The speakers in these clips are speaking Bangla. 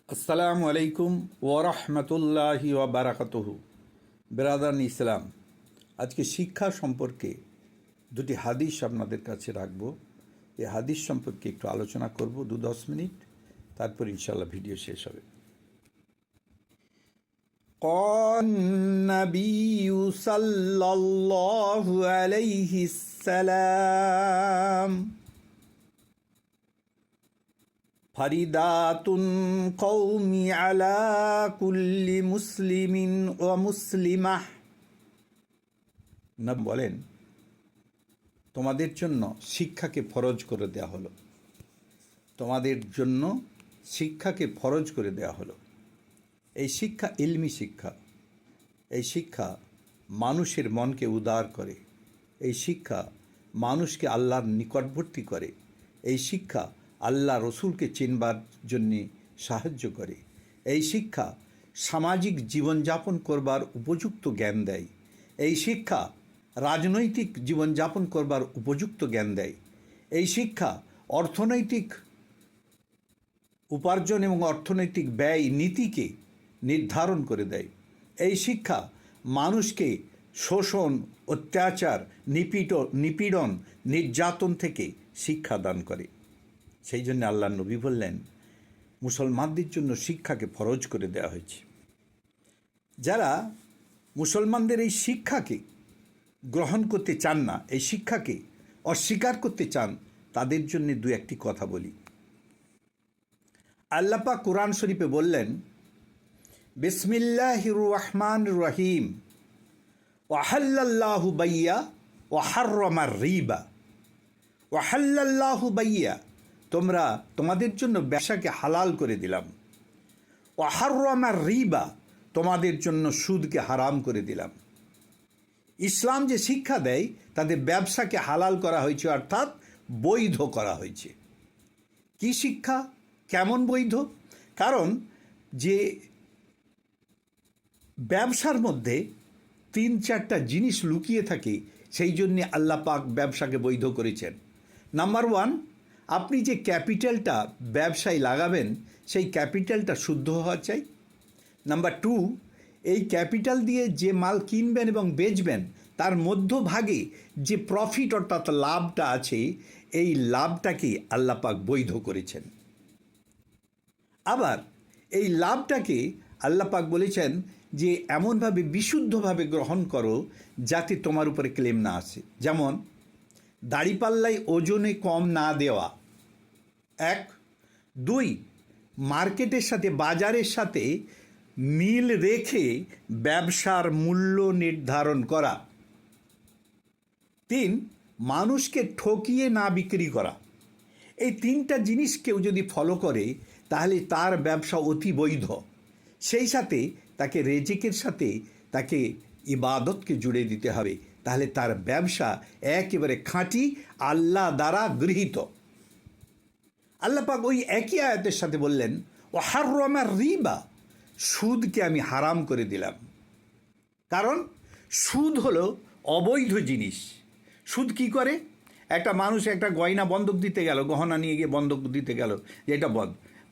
আসসালামু আলাইকুম ওরহমতুল্লাহি ওয়াবারাকাতুহু। বেরাদান ইসলাম, আজকে শিক্ষা সম্পর্কে দুটি হাদিস আপনাদের কাছে রাখব। এই হাদিস সম্পর্কে একটু আলোচনা করব 2-10 মিনিট, তারপর ইনশাআল্লাহ ভিডিও শেষ হবে। قال النبي صلى الله عليه السلام ফরিদাতুন কওমি আলা কুল্লি মুসলিমিন ওয়া মুসলিমাহ। নবী বলেন, তোমাদের জন্য শিক্ষাকে ফরজ করে দেওয়া হলো। তোমাদের জন্য শিক্ষাকে ফরজ করে দেওয়া হলো। এই শিক্ষা ইলমি শিক্ষা। এই শিক্ষা মানুষের মনকে উদার করে। এই শিক্ষা মানুষকে আল্লাহর নিকটবর্তী করে। এই শিক্ষা আল্লাহ রসুলকে চিনবার জন্যে সাহায্য করে। এই শিক্ষা সামাজিক জীবনযাপন করবার উপযুক্ত জ্ঞান দেয়। এই শিক্ষা রাজনৈতিক জীবনযাপন করবার উপযুক্ত জ্ঞান দেয়। এই শিক্ষা অর্থনৈতিক উপার্জন এবং অর্থনৈতিক ব্যয় নীতিকে নির্ধারণ করে দেয়। এই শিক্ষা মানুষকে শোষণ, অত্যাচার, নিপীড়ন, নির্যাতন থেকে শিক্ষা দান করে। সেই জন্য আল্লাহ নবী বললেন, মুসলমানদের জন্য শিক্ষাকে ফরজ করে দেওয়া হয়েছে। যারা মুসলমানদের এই শিক্ষাকে গ্রহণ করতে চান না, এই শিক্ষাকে অস্বীকার করতে চান, তাদের জন্য দু একটি কথা বলি। আল্লাহ পাক কোরআন শরীফে বললেন, বিসমিল্লাহির রহমানির রহিম, ওয়াহাল্লাল্লাহু বাইয়া ওয়াহাররামার রিবা। ওয়াহাল্লাল্লাহু বাইয়া, তোমরা তোমাদের জন্য ব্যবসাকে হালাল করে দিলাম। ওয়াহাররামার রিবা, তোমাদের জন্য সুদকে হারাম করে দিলাম। ইসলাম যে শিক্ষা দেয় তাতে ব্যবসাকে হালাল করা হয়েছে, অর্থাৎ বৈধ করা হয়েছে। কি শিক্ষা, কেমন বৈধ? কারণ যে ব্যবসার মধ্যে 3-4টা জিনিস লুকিয়ে থাকে, সেই জন্যে আল্লাহ পাক ব্যবসাকে বৈধ করেছেন। নাম্বার 1, আপনি যে ক্যাপিটালটা ব্যবসায় লাগাবেন সেই ক্যাপিটালটা শুদ্ধ হওয়া চাই। নাম্বার 2, এই ক্যাপিটাল দিয়ে যে মাল কিনবেন এবং বেচবেন তার মধ্যভাগে যে প্রফিট অর্থাৎ লাভটা আছে, এই লাভটাকে আল্লাহ পাক বৈধ করেছেন। আবার এই লাভটাকে আল্লাহ পাক বলেছেন যে এমনভাবে বিশুদ্ধভাবে গ্রহণ করো যাতে তোমার উপরে ক্লেম না আসে। যেমন দাড়িপাল্লায় ওজনে কম না দেওয়া, 1। 2, মার্কেটের সাথে বাজারের সাথে মিল রেখে ব্যবসার মূল্য নির্ধারণ করা। 3, মানুষকে ঠকিয়ে না বিক্রি করা। এই 3টা জিনিস কেউ যদি ফলো করে তাহলে তার ব্যবসা অতি বৈধ। সেই সাথে তাকে রেজিকের সাথে তাকে ইবাদতকে জুড়ে দিতে হবে, তাহলে তার ব্যবসা একেবারে খাঁটি, আল্লাহ দ্বারা গৃহীত। আল্লাহ পাক ওই একই আয়াতের সাথে বললেন, ওয়াহাররামার রিবা, সুদকে আমি হারাম করে দিলাম। কারণ সুদ হলো অবৈধ জিনিস। সুদ কি করে? একটা মানুষ একটা গয়না বন্ধক দিতে গেল, গহনা নিয়ে গিয়ে বন্ধক দিতে গেল, যে এটা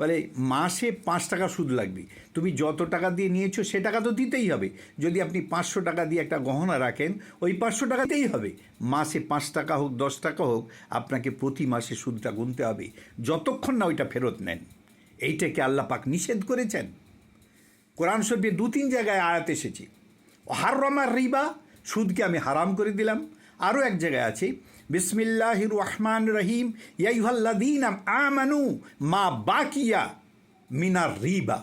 বলে মাসে 5 টাকা সুদ লাগবে। তুমি যত টাকা দিয়ে নিয়েছো সে টাকা তো দিতেই হবে। যদি আপনি 500 টাকা দিয়ে একটা গহনা রাখেন, ওই 500 টাকা দিতেই হবে। মাসে 5 টাকা হোক 10 টাকা হোক, আপনাকে প্রতি মাসে সুদটা গুনতে হবে যতক্ষণ না ওইটা ফেরত নেন। এইটাকে আল্লাহ পাক নিষেধ করেছেন। কোরআন শরীফে 2-3 জায়গায় আয়াত এসেছে, হারামার রিবা, সুদকে আমি হারাম করে দিলাম। আরও এক জায়গায় আছে, বিসমিল্লাহির রহমানির রহিম, ইয়া আইয়ুহাল্লাযীনা আমানু মা বাকিয়া মিনার রিবা।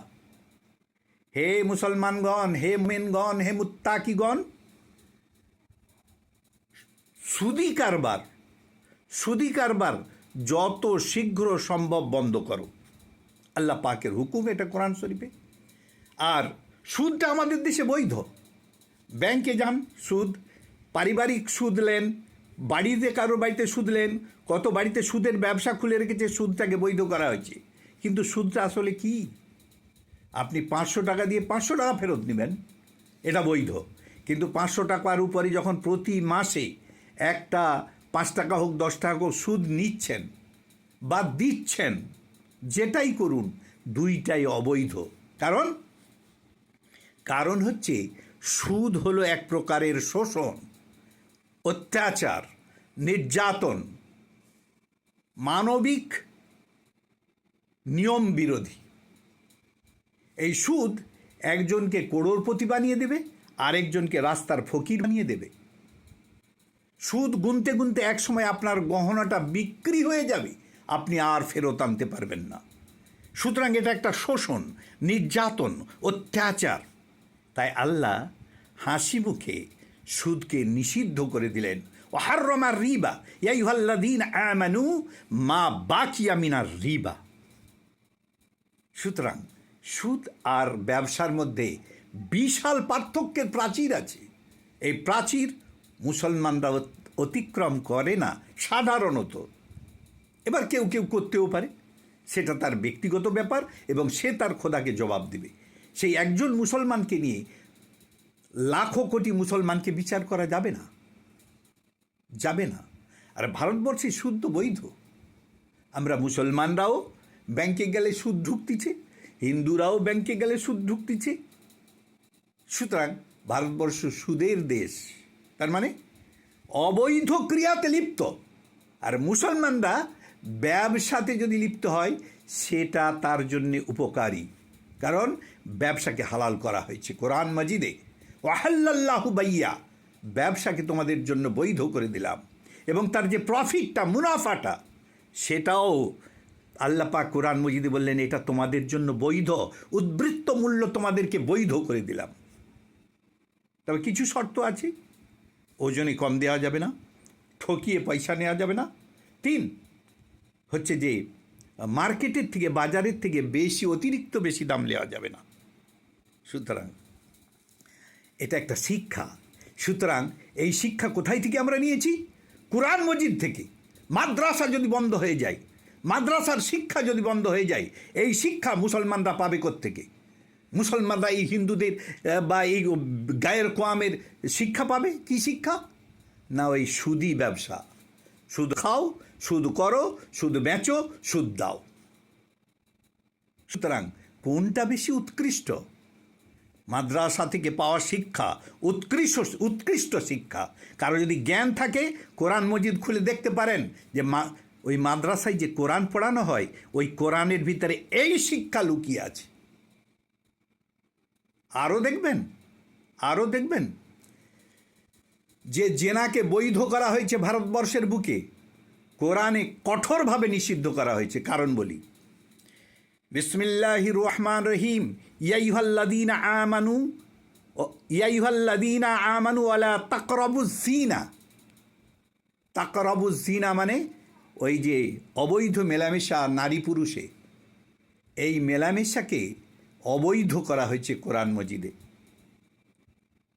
হে মুসলমানগণ, হে মুমিনগণ, হে মুত্তাকিগণ, সুদি কারবার যত শীঘ্র সম্ভব বন্ধ করো। আল্লাহ পাকের হুকুম এটা কোরআন শরীফে। আর সুদটা আমাদের দেশে বৈধ। ব্যাংকে যান, সুদ, পারিবারিক সুদ নেন, বাড়িতে কারো বাড়িতে সুদ নেন, কত বাড়িতে সুদের ব্যবসা খুলে রেখেছে, সুদটাকে বৈধ করা হয়েছে। কিন্তু সুদটা আসলে কি? আপনি 500 টাকা দিয়ে 500 টাকা ফেরত নেবেন, এটা বৈধ। কিন্তু 500 টাকার উপরে যখন প্রতি মাসে একটা 5 টাকা হোক 10 টাকা হোক সুদ নিচ্ছেন বা দিচ্ছেন, যেটাই করুন, দুইটাই অবৈধ। কারণ কারণ হচ্ছে সুদ হলো এক প্রকারের শোষণ, অত্যাচার, নির্যাতন, মানবিক নিয়ম বিরোধী। এই সুদ একজনকে করোড়পতি বানিয়ে দেবে, আরেকজনকে রাস্তার ফকির বানিয়ে দেবে। সুদ গুনতে গুনতে একসময় আপনার গহনাটা বিক্রি হয়ে যাবে, আপনি আর ফেরত আনতে পারবেন না। সুতরাং এটা একটা শোষণ, নির্যাতন, অত্যাচার। তাই আল্লাহ হাসি মুখে সুদকে নিষিদ্ধ করে দিলেন। ও হাররামা রিবা ইয়া আইয়ুহাল্লাযীনা আমানু মা বাকিয়া মিনার রিবা। সুতরাং সুদ আর ব্যবসার মধ্যে বিশাল পার্থক্যের প্রাচীর আছে। এই প্রাচীর মুসলমানরা অতিক্রম করে না সাধারণত। এবার কেউ কেউ করতেও পারে, সেটা তার ব্যক্তিগত ব্যাপার এবং সে তার খোদাকে জবাব দেবে। সেই একজন মুসলমানকে নিয়ে লাখো কোটি মুসলমানকে বিচার করা যাবে না, যাবে না। আর ভারতবর্ষে সুদ তো বৈধ। আমরা মুসলমানরাও ব্যাংকে গেলে সুদ ঢুকতিছে, হিন্দুরাও ব্যাংকে গেলে সুদ ঢুকতিছে। সুতরাং ভারতবর্ষ সুদের দেশ, তার মানে অবৈধ ক্রিয়াতে লিপ্ত। আর মুসলমানরা ব্যবসাতে যদি লিপ্ত হয় সেটা তার জন্যে উপকারী, কারণ ব্যবসাকে হালাল করা হয়েছে কোরআন মাজিদে। ওয়াহাল্লাল্লাহু বাইয়া, ব্যবসাকে তোমাদের জন্য বৈধ করে দিলাম, এবং তার যে প্রফিটটা, মুনাফাটা, সেটাও আল্লাহ পাক কোরআন মজিদে বললেন এটা তোমাদের জন্য বৈধ, উদ্বৃত্ত মূল্য তোমাদেরকে বৈধ করে দিলাম। তবে কিছু শর্ত আছে। ওজনে কম দেওয়া যাবে না, ঠকিয়ে পয়সা নেওয়া যাবে না। 3 হচ্ছে যে মার্কেটের থেকে, বাজারের থেকে বেশি, অতিরিক্ত বেশি দাম নেওয়া যাবে না। সুতরাং এটা একটা শিক্ষা। সুতরাং এই শিক্ষা কোথায় থেকে আমরা নিয়েছি? কোরআন মজিদ থেকে। মাদ্রাসা যদি বন্ধ হয়ে যায়, মাদ্রাসার শিক্ষা যদি বন্ধ হয়ে যায়, এই শিক্ষা মুসলমানরা পাবে কোত্থেকে? মুসলমানরা এই হিন্দুদের বা এই গায়ের কোয়ামের শিক্ষা পাবে কি শিক্ষা? না ওই সুদি ব্যবসা। সুদ খাও, সুদ করো, সুদ বেচো, সুদ দাও। সুতরাং কোনটা বেশি উৎকৃষ্ট? মাদ্রাসা থেকে পাওয়া শিক্ষা উৎকৃষ্ট শিক্ষা। কারো যদি জ্ঞান থাকে কোরআন মজিদ খুলে দেখতে পারেন যে ওই মাদ্রাসায় যে কোরআন পড়ানো হয় ওই কোরআনের ভিতরে এই শিক্ষা লুকিয়ে আছে। আরও দেখবেন যে জেনাকে বৈধ করা হয়েছে ভারতবর্ষের বুকে, কোরআনে কঠোরভাবে নিষিদ্ধ করা হয়েছে। কারণ বলি, বিসমিল্লাহির রহমান রহিম, ইয়া আইয়ুহাল্লাযীনা আমানু ওয়ালা তাকরাবুজ যিনা। তাকরাবুজ যিনা মানে ওই যে অবৈধ মেলামেশা, নারী পুরুষে, এই মেলামেশাকে অবৈধ করা হয়েছে কোরআন মজিদে।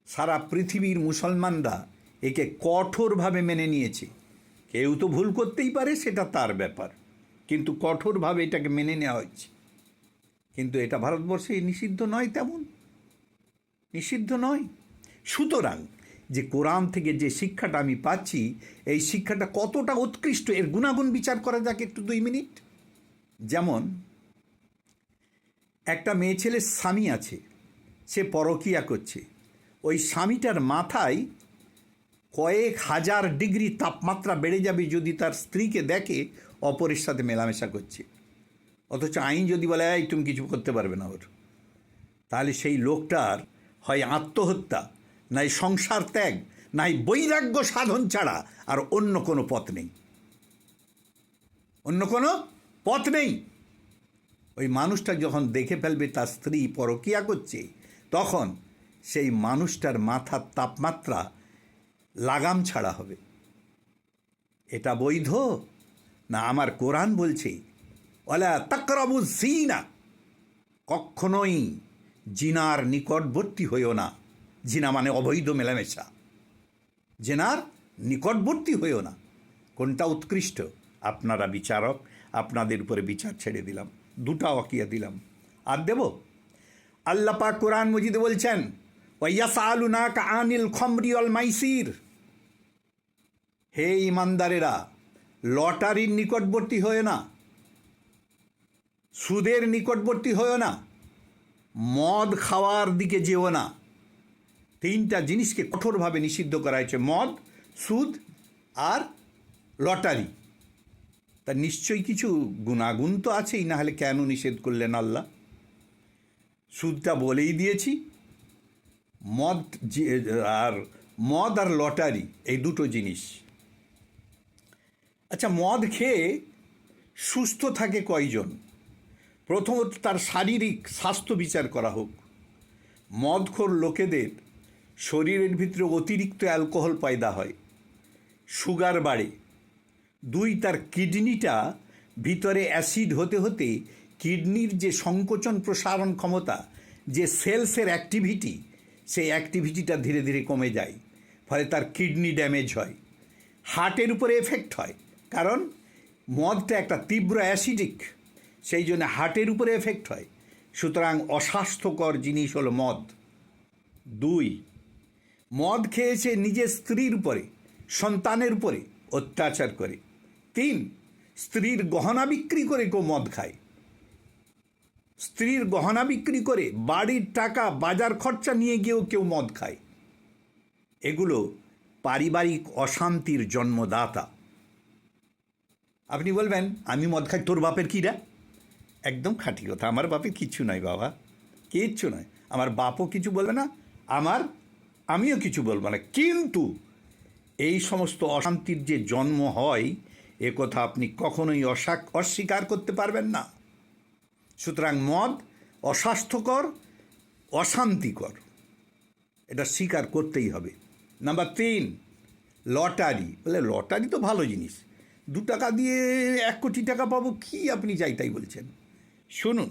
সারা পৃথিবীর মুসলমানরা একে কঠোরভাবে মেনে নিয়েছে। কেউ তো ভুল করতেই পারে, সেটা তার ব্যাপার, কিন্তু কঠোরভাবে এটাকে মেনে নেওয়া হচ্ছে। কিন্তু এটা ভারতবর্ষে নিষিদ্ধ নয়, তেমন নিষিদ্ধ নয়। সুতরাং যে কোরআন থেকে যে শিক্ষাটা আমি পাচ্ছি, এই শিক্ষাটা কতটা উৎকৃষ্ট এর গুণাগুণ বিচার করা যাক একটু 2 মিনিট। যেমন একটা মেয়ে ছেলের স্বামী আছে, সে পরকীয়া করছে। ওই স্বামীটার মাথায় কয়েক হাজার ডিগ্রি তাপমাত্রা বেড়ে যাবে যদি তার স্ত্রীকে দেখে অপরের সাথে মেলামেশা করছে। অথচ আইন যদি বলে এই তুমি কিছু করতে পারবে না ওর, তাহলে সেই লোকটার হয় আত্মহত্যা, নাই সংসার ত্যাগ, নাই বৈরাগ্য সাধন ছাড়া আর অন্য কোনো পথ নেই। ওই মানুষটা যখন দেখে ফেলবে তার স্ত্রী পরকীয়া করছে, তখন সেই মানুষটার মাথার তাপমাত্রা লাগাম ছাড়া হবে। এটা বৈধ না? আমার কোরআন বলছে ওয়ালা তাকরাবুজ যিনা, কখনোই জিনার নিকটবর্তী হইও না। জিনা মানে অবৈধ মেলামেশা, জিনার নিকটবর্তী হইও না। কোনটা উৎকৃষ্ট? আপনারা বিচারক, আপনাদের উপরে বিচার ছেড়ে দিলাম। 2টা ওয়াকিয়া দিলাম, আর দেব। আল্লাহ পাক কোরআন মজিদে বলছেন ওয়াইয়াসআলুনাকা আনিল খামরি ওয়াল মাইসির, হে ইমানদারেরা, লটারির নিকটবর্তী হয়ে না, সুদের নিকটবর্তী হয়েও না, মদ খাওয়ার দিকে যেও না। তিনটা জিনিসকে কঠোরভাবে নিষিদ্ধ করা হয়েছে, মদ, সুদ আর লটারি। তা নিশ্চয়ই কিছু গুণাগুণ তো আছেই, না হলে কেন নিষেধ করলেন আল্লাহ? সুদটা বলেই দিয়েছি, মদ আর লটারি এই দুটো জিনিস। আচ্ছা, মদ খেয়ে সুস্থ থাকে কয়জন? প্রথমত তার শারীরিক স্বাস্থ্য বিচার করা হোক। মদখোর লোকেদের শরীরের ভিতরে অতিরিক্ত অ্যালকোহল পয়দা হয়, সুগার বাড়ে। 2, তার কিডনিটা ভিতরে অ্যাসিড হতে হতে কিডনির যে সংকোচন প্রসারণ ক্ষমতা, যে সেলসের অ্যাক্টিভিটি, সেই অ্যাক্টিভিটিটা ধীরে ধীরে কমে যায়, ফলে তার কিডনি ড্যামেজ হয়। হার্টের উপরে এফেক্ট হয়, কারণ মদটা একটা তীব্র অ্যাসিডিক, সেই জন্য হার্টের উপরে এফেক্ট হয়। সুতরাং অস্বাস্থ্যকর জিনিস হলো মদ। 2, মদ খেয়েছে নিজের স্ত্রীর উপরে, সন্তানের উপরে অত্যাচার করে। 3, স্ত্রীর গহনা বিক্রি করে কেউ মদ খায়। স্ত্রীর গহনা বিক্রি করে বাড়ির টাকা, বাজার খরচা নিয়ে গিয়েও কেউ মদ খায়। এগুলো পারিবারিক অশান্তির জন্মদাতা। আপনি বলবেন, আমি মদ খাই, তোর বাপের কী রে? একদম খাঁটি কথা, আমার বাপের কিচ্ছু নয় বাবা, কিচ্ছু নয়। আমার বাপও কিছু বলবে না, আমিও কিছু বলবো না। কিন্তু এই সমস্ত অশান্তির যে জন্ম হয়, এ কথা আপনি কখনোই অস্বীকার করতে পারবেন না। সুতরাং মদ অস্বাস্থ্যকর, অশান্তিকর, এটা স্বীকার করতেই হবে। Number 3, lottery. বলে লটারি তো ভালো জিনিস, 2 টাকা দিয়ে 1 কোটি টাকা পাবো, কি আপনি যাই তাই বলছেন? শুনুন,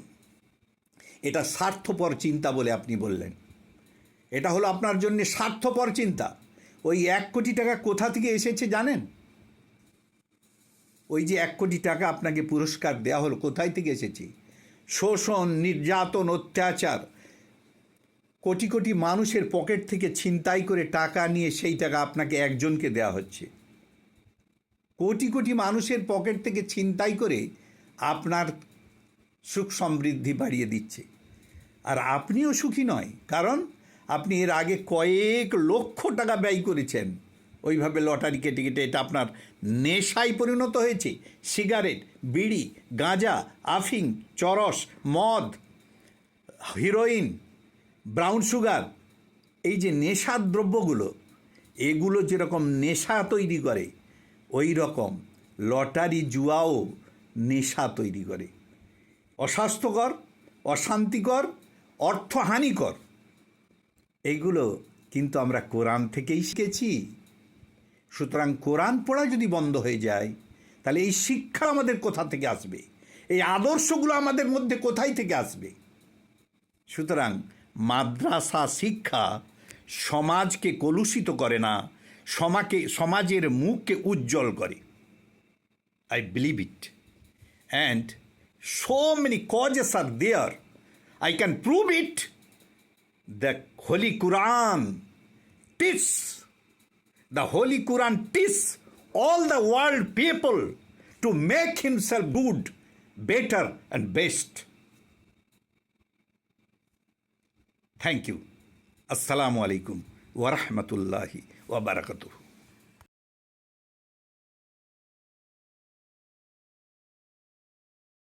এটা স্বার্থপর চিন্তা বলে আপনি বললেন, এটা হলো আপনার জন্য স্বার্থপর চিন্তা। ওই 1 কোটি টাকা কোথা থেকে এসেছে জানেন? ওই যে 1 কোটি টাকা আপনাকে পুরস্কার দেওয়া হলো, কোথায় থেকে এসেছে? শোষণ, নির্যাতন, অত্যাচার, কোটি কোটি মানুষের পকেট থেকে ছিনতাই করে টাকা নিয়ে সেই টাকা আপনাকে একজনকে দেওয়া হচ্ছে। কোটি কোটি মানুষের পকেট থেকে ছিনতাই করে আপনার সুখ সমৃদ্ধি বাড়িয়ে দিচ্ছে, আর আপনিও সুখী নয়, কারণ আপনি এর আগে কয়েক লক্ষ টাকা ব্যয় করেছেন ওইভাবে লটারি কেটে কেটে। এটা আপনার নেশায় পরিণত হয়েছে। সিগারেট, বিড়ি, গাঁজা, আফিং, চরস, মদ, হিরোইন, ব্রাউন সুগার, এই যে নেশার দ্রব্যগুলো, এগুলো যেরকম নেশা তৈরি করে, ওই রকম লটারি, জুয়াও নেশা তৈরি করে। অস্বাস্থ্যকর, অশান্তিকর, অর্থহানিকর। এইগুলো কিন্তু আমরা কোরআন থেকেই শিখেছি। সুতরাং কোরআন পড়া যদি বন্ধ হয়ে যায়, তাহলে এই শিক্ষা আমাদের কোথা থেকে আসবে? এই আদর্শগুলো আমাদের মধ্যে কোথায় থেকে আসবে? সুতরাং মাদ্রাসা শিক্ষা সমাজকে কলুষিত করে না, সমাজের মুখকে উজ্জ্বল করে। I believe it. And so many causes are there. I can prove it. The Holy Quran teaches all the world people to make himself good, better and best. Thank you. Assalamu alaikum wa rahmatullahi wa barakatuh.